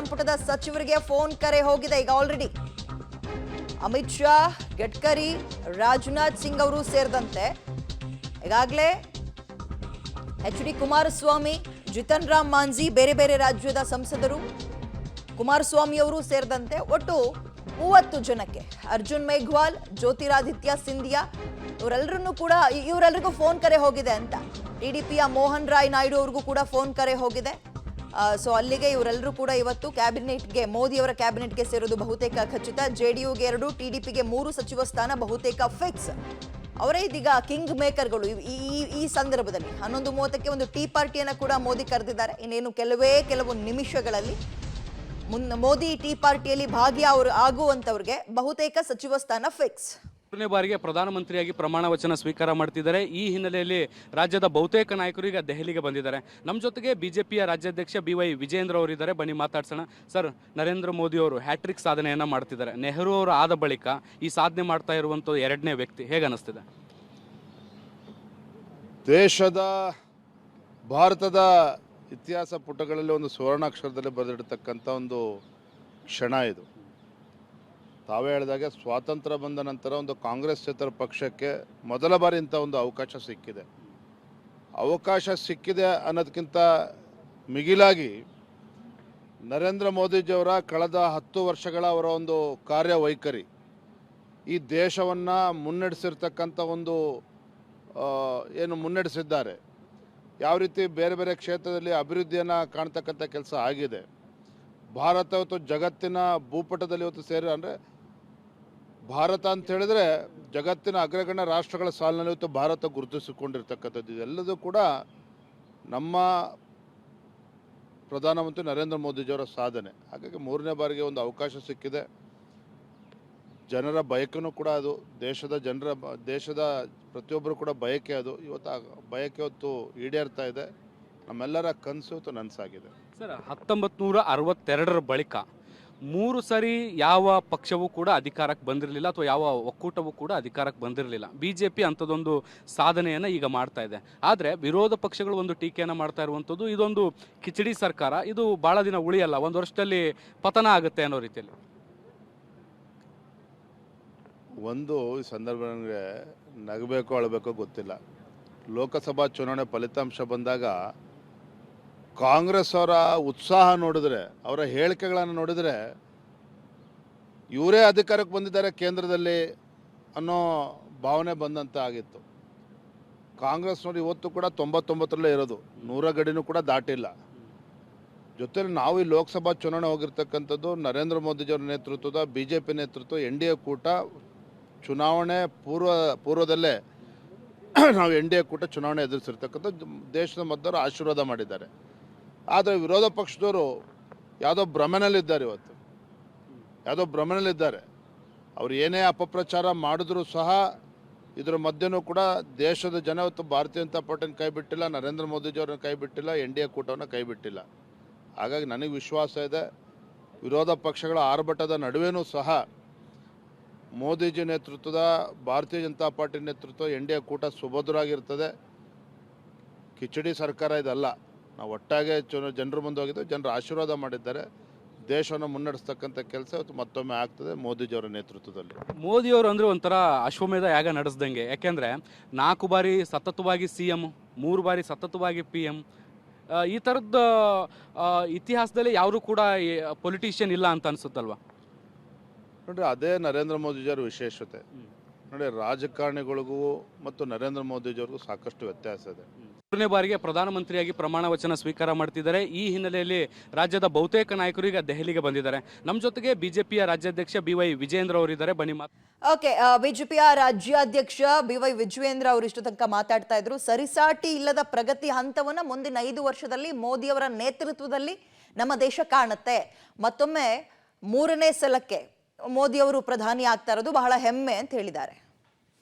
ಸಂಪುಟದ ಸಚಿವರಿಗೆ ಫೋನ್ ಕರೆ ಹೋಗಿದೆ ಈಗ ಆಲ್ರೆಡಿ. ಅಮಿತ್ ಶಾ, ಗಡ್ಕರಿ, ರಾಜನಾಥ್ ಸಿಂಗ್ ಅವರು ಸೇರಿದಂತೆ ಈಗಾಗಲೇ ಎಚ್.ಡಿ. ಕುಮಾರಸ್ವಾಮಿ, ಜಿತನ್ ರಾಮ್ ಮಾಂಜಿ, ಬೇರೆ ಬೇರೆ ರಾಜ್ಯದ ಸಂಸದರು, ಕುಮಾರಸ್ವಾಮಿ ಅವರು ಸೇರಿದಂತೆ ಒಟ್ಟು 30 ಜನಕ್ಕೆ, ಅರ್ಜುನ್ ಮೇಘ್ವಾಲ್, ಜ್ಯೋತಿರಾದಿತ್ಯ ಸಿಂಧಿಯಾ ಇವರೆಲ್ಲರಿಗೂ ಫೋನ್ ಕರೆ ಹೋಗಿದೆ ಅಂತ. ಟಿಡಿಪಿಯ ಮೋಹನ್ ರಾಯ್ ನಾಯ್ಡು ಅವ್ರಿಗೂ ಕೂಡ ಫೋನ್ ಕರೆ ಹೋಗಿದೆ. ಸೊ ಅಲ್ಲಿಗೆ ಇವರೆಲ್ಲರೂ ಕೂಡ ಇವತ್ತು ಕ್ಯಾಬಿನೆಟ್ಗೆ, ಮೋದಿ ಅವರ ಕ್ಯಾಬಿನೆಟ್ಗೆ ಸೇರೋದು ಬಹುತೇಕ ಖಚಿತ. ಜೆಡಿಯುಗೆ 2, ಟಿಡಿಪಿಗೆ 3 ಸಚಿವ ಸ್ಥಾನ ಬಹುತೇಕ ಫಿಕ್ಸ್. ಅವರೇ ಇದೀಗ ಕಿಂಗ್ ಮೇಕರ್ಗಳು ಈ ಸಂದರ್ಭದಲ್ಲಿ. 11:30ಕ್ಕೆ ಒಂದು ಟೀ ಪಾರ್ಟಿಯನ್ನು ಕೂಡ ಮೋದಿ ಕರೆದಿದ್ದಾರೆ. ಇನ್ನೇನು ಕೆಲವು ನಿಮಿಷಗಳಲ್ಲಿ ಮೋದಿ ಟೀ ಪಾರ್ಟಿಯಲ್ಲಿ ಆಗುವಂತವ್ರಿಗೆ ಬಹುತೇಕ ಸಚಿವ ಸ್ಥಾನ ಫಿಕ್ಸ್. 3ನೇ ಬಾರಿಗೆ ಪ್ರಧಾನಮಂತ್ರಿಯಾಗಿ ಪ್ರಮಾಣ ವಚನ ಸ್ವೀಕಾರ ಮಾಡ್ತಿದ್ದಾರೆ. ಈ ಹಿನ್ನೆಲೆಯಲ್ಲಿ ರಾಜ್ಯದ ಬಹುತೇಕ ನಾಯಕರು ಈಗ ದೆಹಲಿಗೆ ಬಂದಿದ್ದಾರೆ. ನಮ್ಮ ಜೊತೆಗೆ ಬಿಜೆಪಿಯ ರಾಜ್ಯಾಧ್ಯಕ್ಷ BY ವಿಜೇಂದ್ರ ಅವರಿದ್ದಾರೆ. ಬನ್ನಿ ಮಾತಾಡ್ಸೋಣ. ಸರ್, ನರೇಂದ್ರ ಮೋದಿ ಅವರು ಹ್ಯಾಟ್ರಿಕ್ ಸಾಧನೆಯನ್ನು ಮಾಡ್ತಿದ್ದಾರೆ. ನೆಹರು ಅವರು ಆದ ಬಳಿಕ ಈ ಸಾಧನೆ ಮಾಡ್ತಾ ಇರುವಂಥ 2ನೇ ವ್ಯಕ್ತಿ. ಹೇಗೆ ಅನಿಸ್ತಿದೆ? ಭಾರತದ ಇತಿಹಾಸ ಪುಟಗಳಲ್ಲಿ ಒಂದು ಸುವರ್ಣಾಕ್ಷರದಲ್ಲಿ ಬರೆದಿಡತಕ್ಕಂಥ ಒಂದು ಕ್ಷಣ ಇದು. ತಾವೇ ಹೇಳಿದಾಗೆ ಸ್ವಾತಂತ್ರ್ಯ ಬಂದ ನಂತರ ಒಂದು ಕಾಂಗ್ರೆಸ್ಸೇತರ ಪಕ್ಷಕ್ಕೆ ಮೊದಲ ಬಾರಿ ಇಂಥ ಒಂದು ಅವಕಾಶ ಸಿಕ್ಕಿದೆ ಅನ್ನೋದಕ್ಕಿಂತ ಮಿಗಿಲಾಗಿ ನರೇಂದ್ರ ಮೋದಿಜಿಯವರ ಕಳೆದ 10 ವರ್ಷಗಳ ಅವರ ಒಂದು ಕಾರ್ಯವೈಖರಿ, ಈ ದೇಶವನ್ನು ಮುನ್ನಡೆಸಿರ್ತಕ್ಕಂಥ ಒಂದು ಏನು ಮುನ್ನಡೆಸಿದ್ದಾರೆ, ಯಾವ ರೀತಿ ಬೇರೆ ಬೇರೆ ಕ್ಷೇತ್ರದಲ್ಲಿ ಅಭಿವೃದ್ಧಿಯನ್ನು ಕಾಣ್ತಕ್ಕಂಥ ಕೆಲಸ ಆಗಿದೆ. ಭಾರತ ಇವತ್ತು ಜಗತ್ತಿನ ಭೂಪಟದಲ್ಲಿ ಇವತ್ತು ಅಂದರೆ ಭಾರತ ಅಂತ ಹೇಳಿದ್ರೆ ಜಗತ್ತಿನ ಅಗ್ರಗಣ್ಯ ರಾಷ್ಟ್ರಗಳ ಸಾಲಿನಲ್ಲಿ ಇವತ್ತು ಭಾರತ ಗುರುತಿಸಿಕೊಂಡಿರ್ತಕ್ಕಂಥದ್ದು. ಇದೆಲ್ಲದೂ ಕೂಡ ನಮ್ಮ ಪ್ರಧಾನಮಂತ್ರಿ ನರೇಂದ್ರ ಮೋದಿಜಿಯವರ ಸಾಧನೆ. ಹಾಗಾಗಿ 3ನೇ ಬಾರಿಗೆ ಒಂದು ಅವಕಾಶ ಸಿಕ್ಕಿದೆ. ಜನರ ಬಯಕೆನೂ ಕೂಡ ಅದು, ದೇಶದ ಪ್ರತಿಯೊಬ್ಬರು ಕೂಡ ಬಯಕೆ ಅದು. ಇವತ್ತು ಆ ಬಯಕೆ ಇವತ್ತು ಈಡೇರ್ತಾ ಇದೆ. ನಮ್ಮೆಲ್ಲರ ಕನಸು ಇವತ್ತು ನನಸಾಗಿದೆ. ಸರ್, 1962ರ ಬಳಿಕ 3 ಸರಿ ಯಾವ ಪಕ್ಷವೂ ಕೂಡ ಅಧಿಕಾರಕ್ಕೆ ಬಂದಿರಲಿಲ್ಲ, ಅಥವಾ ಯಾವ ಒಕ್ಕೂಟವೂ ಕೂಡ ಅಧಿಕಾರಕ್ಕೆ ಬಂದಿರಲಿಲ್ಲ. BJP ಅಂಥದ್ದೊಂದು ಸಾಧನೆಯನ್ನು ಈಗ ಮಾಡ್ತಾ ಇದೆ. ಆದರೆ ವಿರೋಧ ಪಕ್ಷಗಳು ಒಂದು ಟೀಕೆಯನ್ನು ಮಾಡ್ತಾ ಇರುವಂಥದ್ದು, ಇದೊಂದು ಕಿಚಡಿ ಸರ್ಕಾರ, ಇದು ಭಾಳ ದಿನ ಉಳಿಯಲ್ಲ, 1 ವರ್ಷದಲ್ಲಿ ಪತನ ಆಗುತ್ತೆ ಅನ್ನೋ ರೀತಿಯಲ್ಲಿ. ಒಂದು ಈ ಸಂದರ್ಭ ನನಗೆ ನಗಬೇಕೋ ಅಳಬೇಕೋ ಗೊತ್ತಿಲ್ಲ. ಲೋಕಸಭಾ ಚುನಾವಣೆ ಫಲಿತಾಂಶ ಬಂದಾಗ ಕಾಂಗ್ರೆಸ್ ಅವರ ಉತ್ಸಾಹ ನೋಡಿದ್ರೆ, ಅವರ ಹೇಳಿಕೆಗಳನ್ನು ನೋಡಿದರೆ ಇವರೇ ಅಧಿಕಾರಕ್ಕೆ ಬಂದಿದ್ದಾರೆ ಕೇಂದ್ರದಲ್ಲಿ ಅನ್ನೋ ಭಾವನೆ ಬಂದಂತ ಆಗಿತ್ತು. ಕಾಂಗ್ರೆಸ್ ನೋಡಿ ಇವತ್ತು ಕೂಡ 99ರಲ್ಲೇ ಇರೋದು, 100 ಗಡಿನೂ ಕೂಡ ದಾಟಿಲ್ಲ. ಜೊತೆಲಿ ನಾವು ಈ ಲೋಕಸಭಾ ಚುನಾವಣೆ ಹೋಗಿರ್ತಕ್ಕಂಥದ್ದು ನರೇಂದ್ರ ಮೋದಿಜಿಯವರ ನೇತೃತ್ವದ BJP ನೇತೃತ್ವ NDA ಕೂಟ ಚುನಾವಣೆ ಪೂರ್ವದಲ್ಲೇ ನಾವು NDA ಕೂಟ ಚುನಾವಣೆ ಎದುರಿಸಿರ್ತಕ್ಕಂಥ ದೇಶದ ಮಧ್ಯರು ಆಶೀರ್ವಾದ ಮಾಡಿದ್ದಾರೆ. ಆದರೆ ವಿರೋಧ ಪಕ್ಷದವರು ಯಾವುದೋ ಭ್ರಮೆನಲ್ಲಿದ್ದಾರೆ. ಅವರು ಏನೇ ಅಪಪ್ರಚಾರ ಮಾಡಿದ್ರೂ ಸಹ ಇದರ ಮಧ್ಯನೂ ಕೂಡ ದೇಶದ ಜನ ಇವತ್ತು ಭಾರತೀಯ ಜನತಾ ಪಾರ್ಟಿನ ಕೈ ಬಿಟ್ಟಿಲ್ಲ, ನರೇಂದ್ರ ಮೋದಿಜಿಯವ್ರನ್ನ ಕೈ ಬಿಟ್ಟಿಲ್ಲ, NDA ಕೂಟವನ್ನು ಕೈ ಬಿಟ್ಟಿಲ್ಲ. ಹಾಗಾಗಿ ನನಗೆ ವಿಶ್ವಾಸ ಇದೆ, ವಿರೋಧ ಪಕ್ಷಗಳ ಆರ್ಭಟದ ನಡುವೆನೂ ಸಹ ಮೋದಿಜಿ ನೇತೃತ್ವದ ಭಾರತೀಯ ಜನತಾ ಪಾರ್ಟಿ ನೇತೃತ್ವ NDA ಕೂಟ ಸುಭದ್ರವಾಗಿರ್ತದೆ. ಕಿಚಡಿ ಸರ್ಕಾರ ಇದಲ್ಲ. ನಾವು ಒಟ್ಟಾಗೆ ಜನರ ಮುಂದೆ ಹೋಗಿದ್ದು, ಜನರು ಆಶೀರ್ವಾದ ಮಾಡಿದ್ದಾರೆ. ದೇಶವನ್ನು ಮುನ್ನಡೆಸ್ತಕ್ಕಂಥ ಕೆಲಸ ಇವತ್ತು ಮತ್ತೊಮ್ಮೆ ಆಗ್ತದೆ ಮೋದಿಜಿಯವರ ನೇತೃತ್ವದಲ್ಲಿ. ಮೋದಿಯವರು ಅಂದರೆ ಒಂಥರ ಅಶ್ವಮೇಧ ಯಾಗ ನಡೆಸ್ದಂಗೆ. ಯಾಕೆಂದರೆ 4 ಬಾರಿ ಸತತವಾಗಿ CM, 3 ಬಾರಿ ಸತತವಾಗಿ PM. ಈ ಥರದ ಇತಿಹಾಸದಲ್ಲಿ ಯಾರು ಕೂಡ ಪೊಲಿಟಿಷಿಯನ್ ಇಲ್ಲ ಅಂತ ಅನಿಸುತ್ತಲ್ವ? ನೋಡಿರಿ, ಅದೇ ನರೇಂದ್ರ ಮೋದಿಜಿಯವರ ವಿಶೇಷತೆ. ನೋಡಿ, ರಾಜಕಾರಣಿಗಳಿಗೂ ಮತ್ತು ನರೇಂದ್ರ ಮೋದಿಜಿಯವ್ರಿಗೂ ಸಾಕಷ್ಟು ವ್ಯತ್ಯಾಸ ಇದೆ. 3ನೇ ಬಾರಿಗೆ ಪ್ರಧಾನಮಂತ್ರಿಯಾಗಿ ಪ್ರಮಾಣ ವಚನ ಸ್ವೀಕಾರ ಮಾಡ್ತಿದ್ದಾರೆ. ಈ ಹಿನ್ನೆಲೆಯಲ್ಲಿ ರಾಜ್ಯದ ಬಹುತೇಕ ನಾಯಕರು ಈಗ ದೆಹಲಿಗೆ ಬಂದಿದ್ದಾರೆ. ನಮ್ಮ ಜೊತೆಗೆ ಬಿಜೆಪಿಯ ರಾಜ್ಯಾಧ್ಯಕ್ಷ BY ವಿಜೇಂದ್ರ ಅವರಿದ್ದಾರೆ. ಬನ್ನಿ ಓಕೆ, ಬಿಜೆಪಿಯ ರಾಜ್ಯಾಧ್ಯಕ್ಷ BY ವಿಜೇಂದ್ರ ಅವರು ಇಷ್ಟು ತನಕ ಮಾತಾಡ್ತಾ ಇದ್ರು. ಸರಿಸಾಟಿ ಇಲ್ಲದ ಪ್ರಗತಿ ಹಂತವನ್ನ ಮುಂದಿನ 5 ವರ್ಷದಲ್ಲಿ ಮೋದಿಯವರ ನೇತೃತ್ವದಲ್ಲಿ ನಮ್ಮ ದೇಶ ಕಾಣುತ್ತೆ. ಮತ್ತೊಮ್ಮೆ 3ನೇ ಸಲಕ್ಕೆ ಮೋದಿಯವರು ಪ್ರಧಾನಿ ಆಗ್ತಾ ಇರೋದು ಬಹಳ ಹೆಮ್ಮೆ ಅಂತ ಹೇಳಿದ್ದಾರೆ.